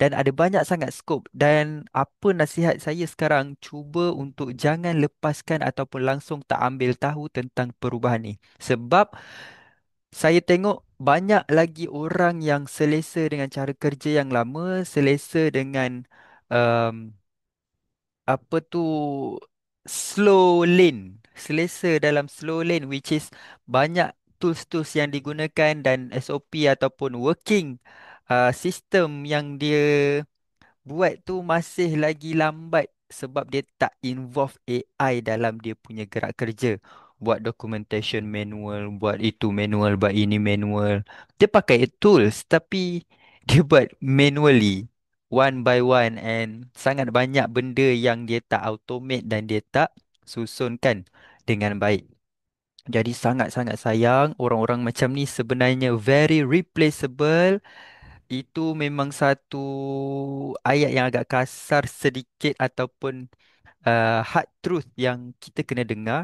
dan ada banyak sangat skop. Dan apa nasihat saya sekarang, cuba untuk jangan lepaskan ataupun langsung tak ambil tahu tentang perubahan ni. Sebab saya tengok banyak lagi orang yang selesa dengan cara kerja yang lama, selesa dengan um, apa tu, slow lane, selesa dalam slow lane, which is banyak tools-tools yang digunakan dan SOP ataupun working system yang dia buat tu masih lagi lambat sebab dia tak involve AI dalam dia punya gerak kerja. Buat documentation manual, buat itu manual, buat ini manual. Dia pakai tools tapi dia buat manually, one by one, and sangat banyak benda yang dia tak automate dan dia tak susunkan dengan baik. Jadi sangat-sangat sayang orang-orang macam ni sebenarnya very replaceable. Itu memang satu ayat yang agak kasar sedikit ataupun hard truth yang kita kena dengar.